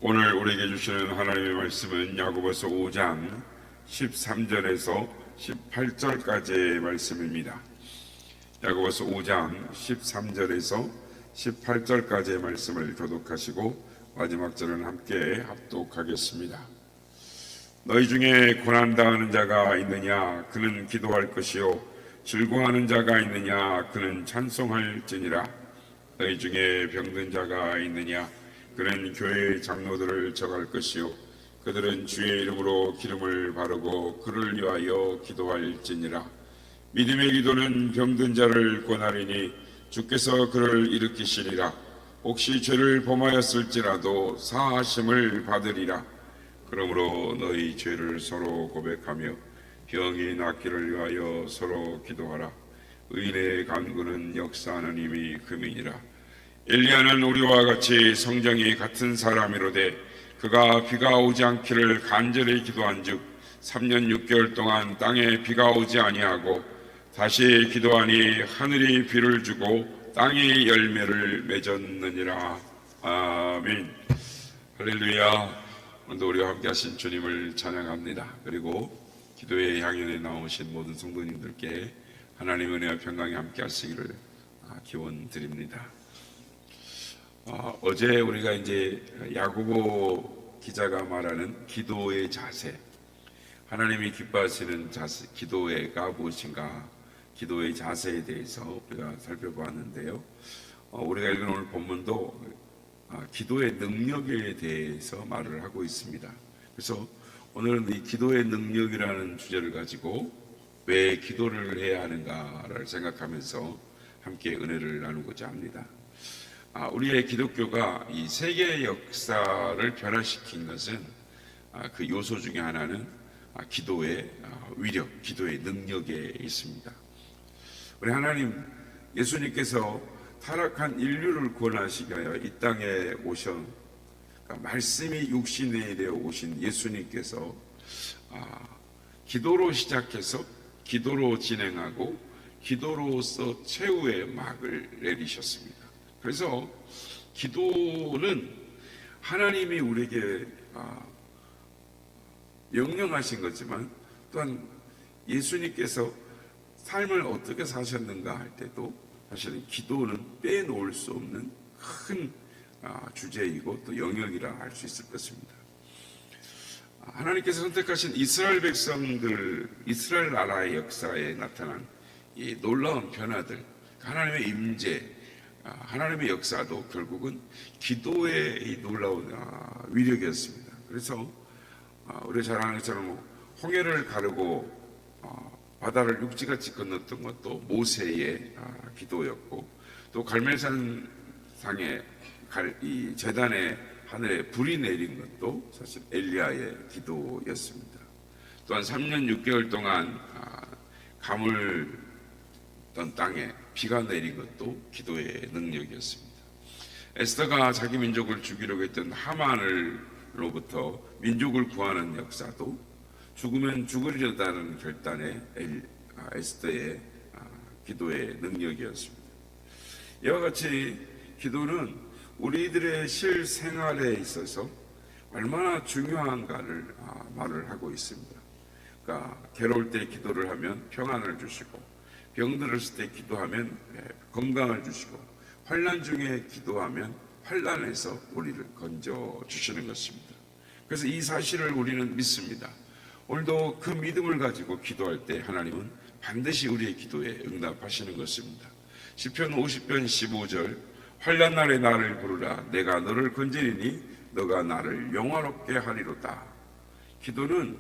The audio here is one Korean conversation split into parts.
오늘 우리에게 주시는 하나님의 말씀은 야고보서 5장 13절에서 18절까지의 말씀입니다. 야고보서 5장 13절에서 18절까지의 말씀을 교독하시고 마지막 절은 함께 합독하겠습니다. 너희 중에 고난당하는 자가 있느냐? 그는 기도할 것이요 즐거워하는 자가 있느냐? 그는 찬송할지니라. 너희 중에 병든 자가 있느냐? 그는 교회의 장로들을 정할 것이요 그들은 주의 이름으로 기름을 바르고 그를 위하여 기도할지니라. 믿음의 기도는 병든 자를 권하리니 주께서 그를 일으키시리라. 혹시 죄를 범하였을지라도 사하심을 받으리라. 그러므로 너희 죄를 서로 고백하며 병이 낫기를 위하여 서로 기도하라. 의인의 간구는 역사하는 힘이 금이니라. 엘리야는 우리와 같이 성정이 같은 사람이로되 그가 비가 오지 않기를 간절히 기도한즉 3년 6개월 동안 땅에 비가 오지 아니하고 다시 기도하니 하늘이 비를 주고 땅이 열매를 맺었느니라. 아멘. 할렐루야. 오늘도 우리와 함께 하신 주님을 찬양합니다. 그리고 기도의 향연에 나오신 모든 성도님들께 하나님의 은혜와 평강이 함께 하시기를 기원 드립니다. 어제 우리가 이제 야고보 기자가 말하는 기도의 자세, 하나님이 기뻐하시는 자세, 기도가 무엇인가, 기도의 자세에 대해서 우리가 살펴보았는데요. 우리가 읽은 오늘 본문도 기도의 능력에 대해서 말을 하고 있습니다. 그래서 오늘은 이 기도의 능력이라는 주제를 가지고 왜 기도를 해야 하는가를 생각하면서 함께 은혜를 나누고자 합니다. 우리의 기독교가 이 세계 역사를 변화시킨 것은 그 요소 중에 하나는 기도의 위력, 기도의 능력에 있습니다. 우리 하나님, 예수님께서 타락한 인류를 구원하시기 위하여 이 땅에 오신, 말씀이 육신이 되어 오신 예수님께서 기도로 시작해서 기도로 진행하고 기도로서 최후의 막을 내리셨습니다. 그래서 기도는 하나님이 우리에게 명령하신 거지만 또한 예수님께서 삶을 어떻게 사셨는가 할 때도 사실은 기도는 빼놓을 수 없는 큰 주제이고 또 영역이라 할 수 있을 것입니다. 하나님께서 선택하신 이스라엘 백성들, 이스라엘 나라의 역사에 나타난 이 놀라운 변화들, 하나님의 임재, 하나님의 역사도 결국은 기도의 이 놀라운 위력이었습니다. 그래서 우리가 잘 아는 것처럼 홍해를 가르고 바다를 육지같이 건넜던 것도 모세의 기도였고, 또 갈멜산 상에 이 제단에 하늘에 불이 내린 것도 사실 엘리야의 기도였습니다. 또한 3년 6개월 동안 가물던 땅에 비가 내린 것도 기도의 능력이었습니다. 에스더가 자기 민족을 죽이려고 했던 하만으로부터 민족을 구하는 역사도 죽으면 죽으리라는 결단의 에스더의 기도의 능력이었습니다. 이와 같이 기도는 우리들의 실생활에 있어서 얼마나 중요한가를 말을 하고 있습니다. 그러니까 괴로울 때 기도를 하면 평안을 주시고, 병들었을 때 기도하면 건강을 주시고, 환난 중에 기도하면 환난에서 우리를 건져 주시는 것입니다. 그래서 이 사실을 우리는 믿습니다. 오늘도 그 믿음을 가지고 기도할 때 하나님은 반드시 우리의 기도에 응답하시는 것입니다. 시편 50편 15절, 환난 날에 나를 부르라. 내가 너를 건지리니 너가 나를 영화롭게 하리로다. 기도는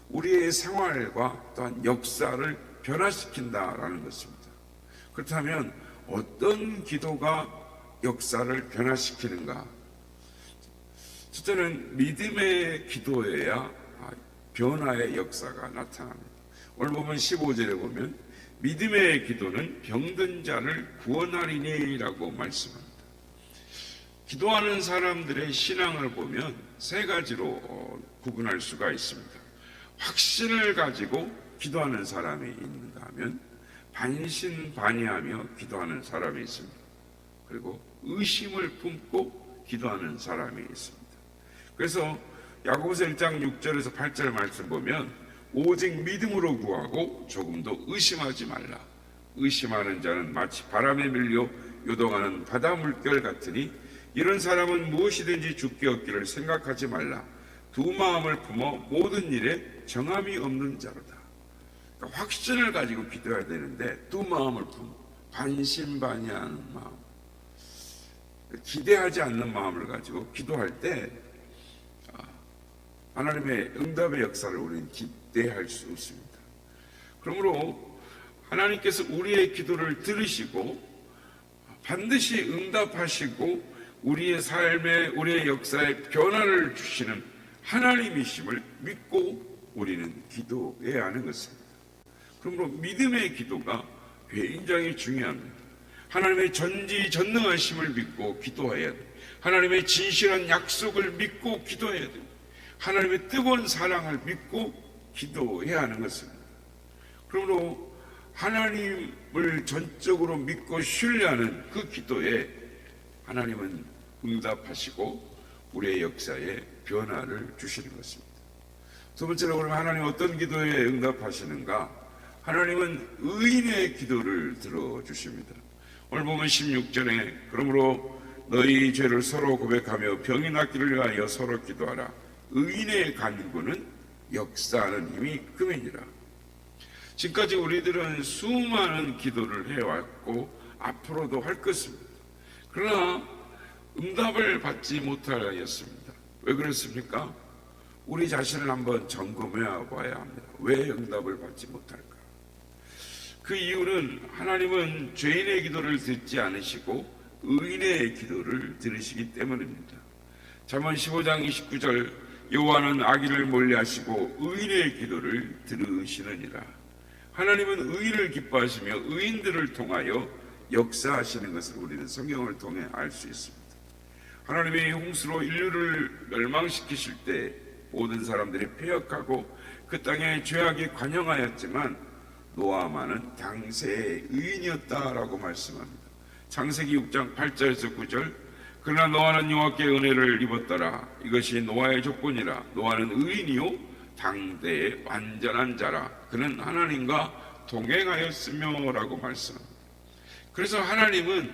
우리의 생활과 또한 역사를 변화시킨다라는 것입니다. 그렇다면 어떤 기도가 역사를 변화시키는가? 첫째는 믿음의 기도여야 변화의 역사가 나타납니다. 오늘 보면 15절에 보면 믿음의 기도는 병든 자를 구원하리니 라고 말씀합니다. 기도하는 사람들의 신앙을 보면 세 가지로 구분할 수가 있습니다. 확신을 가지고 기도하는 사람이 있는가 하면 반신반의하며 기도하는 사람이 있습니다. 그리고 의심을 품고 기도하는 사람이 있습니다. 그래서 야고보서 1장 6절에서 8절 말씀 보면 오직 믿음으로 구하고 조금도 의심하지 말라. 의심하는 자는 마치 바람에 밀려 요동하는 바다 물결 같으니 이런 사람은 무엇이든지 죽게 얻기를 생각하지 말라. 두 마음을 품어 모든 일에 정함이 없는 자로다. 그러니까 확신을 가지고 기도해야 되는데 두 마음을 품어 반신반의하는 마음, 기대하지 않는 마음을 가지고 기도할 때 하나님의 응답의 역사를 우리는 기대할 수 있습니다. 그러므로 하나님께서 우리의 기도를 들으시고 반드시 응답하시고 우리의 삶에 우리의 역사에 변화를 주시는 하나님이심을 믿고 우리는 기도해야 하는 것입니다. 그러므로 믿음의 기도가 굉장히 중요합니다. 하나님의 전지전능하심을 믿고 기도해야 돼요. 하나님의 진실한 약속을 믿고 기도해야 돼요. 하나님의 뜨거운 사랑을 믿고 기도해야 하는 것입니다. 그러므로 하나님을 전적으로 믿고 신뢰하는 그 기도에 하나님은 응답하시고 우리의 역사에 변화를 주시는 것입니다. 두 번째로 그러면 하나님 어떤 기도에 응답하시는가? 하나님은 의인의 기도를 들어주십니다. 오늘 보면 16절에 그러므로 너희 죄를 서로 고백하며 병이 낫기를 위하여 서로 기도하라. 의인의 간구는 역사하는 힘이 금이니라. 지금까지 우리들은 수많은 기도를 해왔고 앞으로도 할 것입니다. 그러나 응답을 받지 못하였습니다. 왜 그렇습니까? 우리 자신을 한번 점검해 봐야 합니다. 왜 응답을 받지 못할까? 그 이유는 하나님은 죄인의 기도를 듣지 않으시고 의인의 기도를 들으시기 때문입니다. 잠언 15장 29절 여호와는 악인을 멀리하시고 의인의 기도를 들으시느니라. 하나님은 의인을 기뻐하시며 의인들을 통하여 역사하시는 것을 우리는 성경을 통해 알 수 있습니다. 하나님이 홍수로 인류를 멸망시키실 때 모든 사람들이 패역하고 그 땅에 죄악이 관영하였지만 노아만은 당세의 의인이었다라고 말씀합니다. 창세기 6장 8절에서 9절 그러나 노아는 여호와께 은혜를 입었더라. 이것이 노아의 조건이라. 노아는 의인이요 당대의 완전한 자라. 그는 하나님과 동행하였으며 라고 말씀합니다. 그래서 하나님은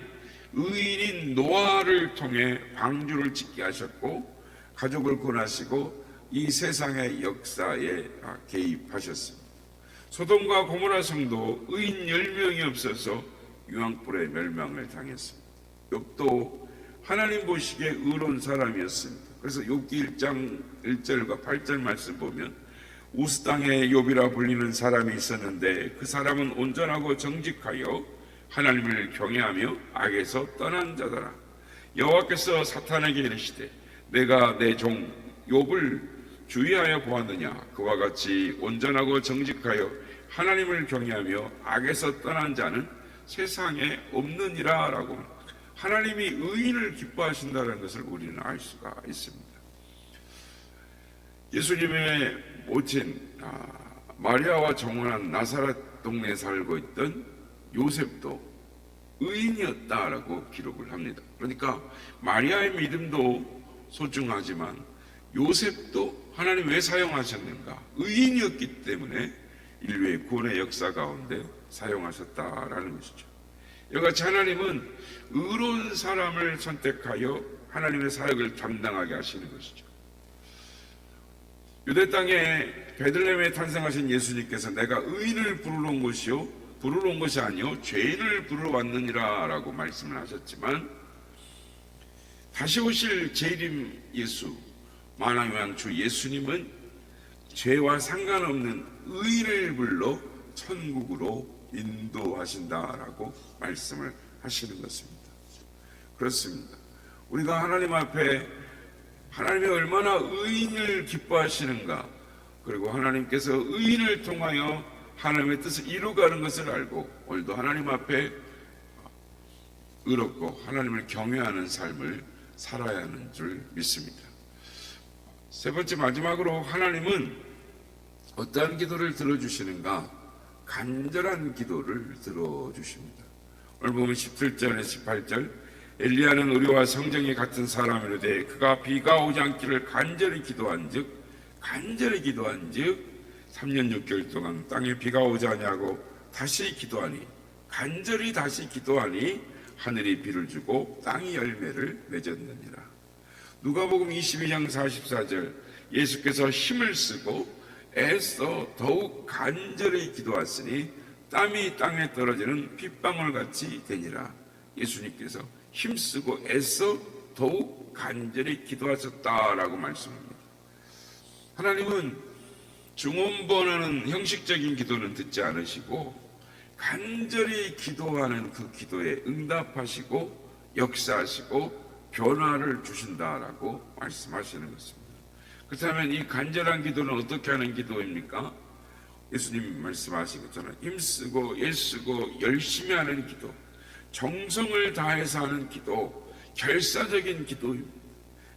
의인인 노아를 통해 방주를 짓게 하셨고 가족을 구원하시고 이 세상의 역사에 개입하셨습니다. 소돔과 고모라 성도 의인 10명이 없어서 유황불에 멸망을 당했습니다. 욥도 하나님 보시기에 의로운 사람이었습니다. 그래서 욥기 1장 1절과 8절 말씀 보면 우스 땅에 욥이라 불리는 사람이 있었는데 그 사람은 온전하고 정직하여 하나님을 경외하며 악에서 떠난 자더라. 여호와께서 사탄에게 이르시되 내가 내 종 욥을 주의하여 보았느냐. 그와 같이 온전하고 정직하여 하나님을 경외하며 악에서 떠난 자는 세상에 없느니라 라고 하나님이 의인을 기뻐하신다는 것을 우리는 알 수가 있습니다. 예수님의 모친 마리아와 정혼한 나사렛 동네에 살고 있던 요셉도 의인이었다라고 기록을 합니다. 그러니까 마리아의 믿음도 소중하지만 요셉도 하나님 왜 사용하셨는가? 의인이었기 때문에 인류의 구원의 역사 가운데 사용하셨다라는 것이죠. 이같이 하나님은 의로운 사람을 선택하여 하나님의 사역을 감당하게 하시는 것이죠. 유대 땅에 베들레헴에 탄생하신 예수님께서 내가 의인을 부르러 온 것이 아니요 죄인을 부르러 왔느니라 라고 말씀을 하셨지만 다시 오실 재림 예수 만왕의 주 예수님은 죄와 상관없는 의인을 불러 천국으로 인도하신다라고 말씀을 하시는 것입니다. 그렇습니다. 우리가 하나님 앞에 하나님이 얼마나 의인을 기뻐하시는가, 그리고 하나님께서 의인을 통하여 하나님의 뜻을 이루가는 것을 알고 오늘도 하나님 앞에 의롭고 하나님을 경외하는 삶을 살아야 하는 줄 믿습니다. 세 번째 마지막으로 하나님은 어떠한 기도를 들어주시는가? 간절한 기도를 들어주십니다. 오늘 보면 17절에서 18절 엘리야는 우리와 성정이 같은 사람이로되 그가 비가 오지 않기를 간절히 기도한즉 3년 6개월 동안 땅에 비가 오지 아니하고 다시 기도하니 간절히 다시 기도하니 하늘이 비를 주고 땅이 열매를 맺었느니라. 누가복음 22장 44절 예수께서 힘을 쓰고 애써 더욱 간절히 기도하시니 땀이 땅에 떨어지는 빗방울 같이 되니라. 예수님께서 힘쓰고 애써 더욱 간절히 기도하셨다라고 말씀합니다. 하나님은 중언번하는 형식적인 기도는 듣지 않으시고 간절히 기도하는 그 기도에 응답하시고 역사하시고 변화를 주신다라고 말씀하시는 것입니다. 그렇다면 이 간절한 기도는 어떻게 하는 기도입니까? 예수님 말씀하신 것처럼 힘쓰고 애쓰고 열심히 하는 기도, 정성을 다해서 하는 기도, 결사적인 기도입니다.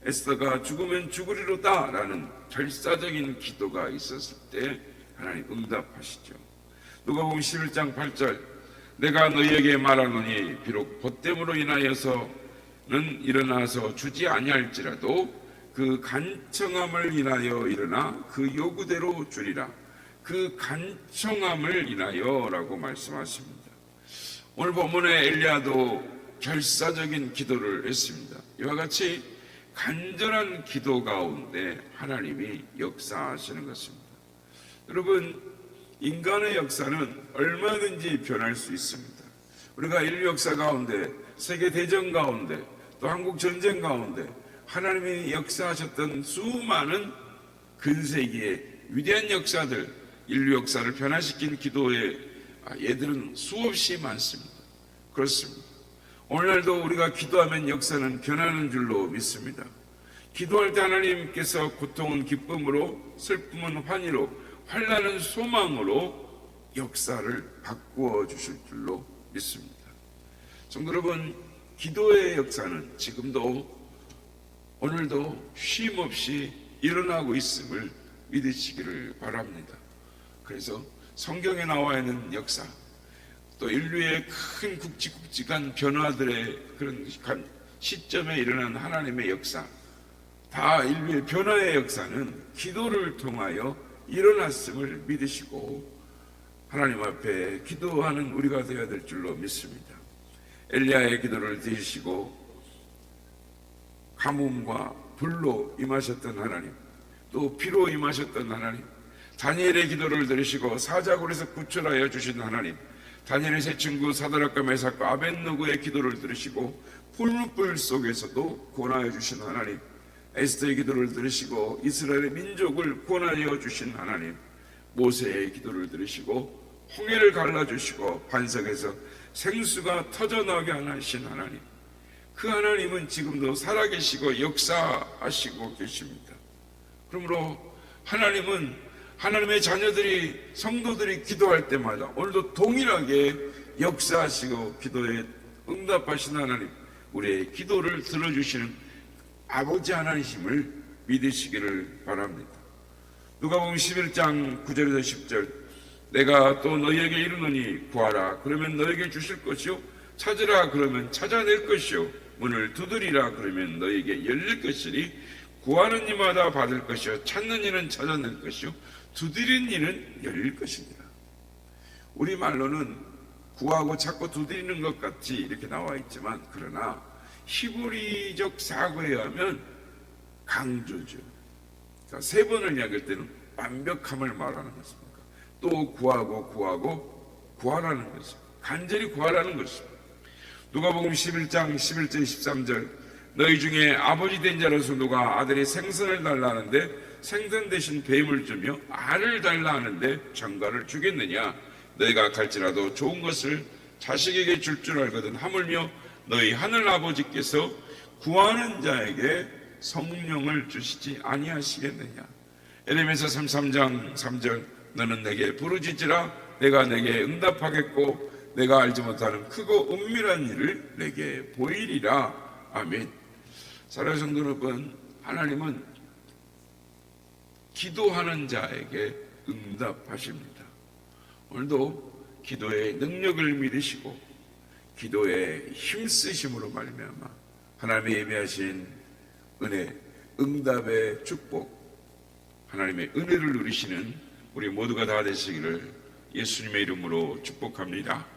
에스더가 죽으면 죽으리로다 라는 결사적인 기도가 있었을 때 하나님 응답하시죠. 누가복음 11장 8절 내가 너희에게 말하노니 비록 벗됨으로 인하여서는 일어나서 주지 아니할지라도 그 간청함을 인하여 일어나 그 요구대로 주리라. 그 간청함을 인하여 라고 말씀하십니다. 오늘 본문에 엘리야도 결사적인 기도를 했습니다. 이와 같이 간절한 기도 가운데 하나님이 역사하시는 것입니다. 여러분, 인간의 역사는 얼마든지 변할 수 있습니다. 우리가 인류 역사 가운데, 세계 대전 가운데, 또 한국 전쟁 가운데 하나님이 역사하셨던 수많은 근세기의 위대한 역사들, 인류 역사를 변화시킨 기도의 예들은 수없이 많습니다. 그렇습니다. 오늘날도 우리가 기도하면 역사는 변하는 줄로 믿습니다. 기도할 때 하나님께서 고통은 기쁨으로, 슬픔은 환희로, 환난은 소망으로 역사를 바꾸어 주실 줄로 믿습니다. 성도 여러분, 기도의 역사는 지금도 오늘도 쉼없이 일어나고 있음을 믿으시기를 바랍니다. 그래서 성경에 나와 있는 역사, 또 인류의 큰 굵직굵직한 변화들의 그런 시점에 일어난 하나님의 역사, 다 인류의 변화의 역사는 기도를 통하여 일어났음을 믿으시고 하나님 앞에 기도하는 우리가 되어야 될 줄로 믿습니다. 엘리야의 기도를 들으시고 가뭄과 불로 임하셨던 하나님, 또 비로 임하셨던 하나님, 다니엘의 기도를 들으시고 사자굴에서 구출하여 주신 하나님, 다니엘의 세 친구 사드락과 메삭과 아벳느고의 기도를 들으시고 풀무불 속에서도 구원하여 주신 하나님, 에스더의 기도를 들으시고 이스라엘의 민족을 구원하여 주신 하나님, 모세의 기도를 들으시고 홍해를 갈라주시고 반석에서 생수가 터져나오게 하신 하나님, 그 하나님은 지금도 살아계시고 역사하시고 계십니다. 그러므로 하나님은 하나님의 자녀들이, 성도들이 기도할 때마다 오늘도 동일하게 역사하시고 기도에 응답하신 하나님, 우리의 기도를 들어주시는 아버지 하나님이심을 믿으시기를 바랍니다. 누가복음 11장 9절에서 10절 내가 또 너희에게 이르노니 구하라 그러면 너희에게 주실 것이요 찾으라 그러면 찾아낼 것이요 문을 두드리라 그러면 너희에게 열릴 것이니 구하는 이마다 받을 것이요 찾는 이는 찾아낼 것이요 두드리는 이는 열릴 것입니다. 우리말로는 구하고 찾고 두드리는 것 같이 이렇게 나와 있지만, 그러나 히브리적 사고에 의하면 강조죠. 그러니까 세 번을 이야기할 때는 완벽함을 말하는 것입니다. 또 구하고 구하라는 것입니다. 간절히 구하라는 것입니다. 누가복음 11장 11절 13절 너희 중에 아버지 된 자로서 누가 아들이 생선을 달라 하는데 생선 대신 뱀을 주며 알을 달라 하는데 전갈을 주겠느냐? 너희가 갈지라도 좋은 것을 자식에게 줄 줄 알거든 하물며 너희 하늘 아버지께서 구하는 자에게 성령을 주시지 아니하시겠느냐? 에레미야 33장 3절 너는 내게 부르짖으라 내가 내게 응답하겠고 내가 알지 못하는 크고 은밀한 일을 내게 보이리라. 아멘. 사랑하는 성도 여러분, 하나님은 기도하는 자에게 응답하십니다. 오늘도 기도의 능력을 믿으시고 기도에 힘쓰심으로 말미암아 하나님의 예비하신 은혜, 응답의 축복, 하나님의 은혜를 누리시는 우리 모두가 다 되시기를 예수님의 이름으로 축복합니다.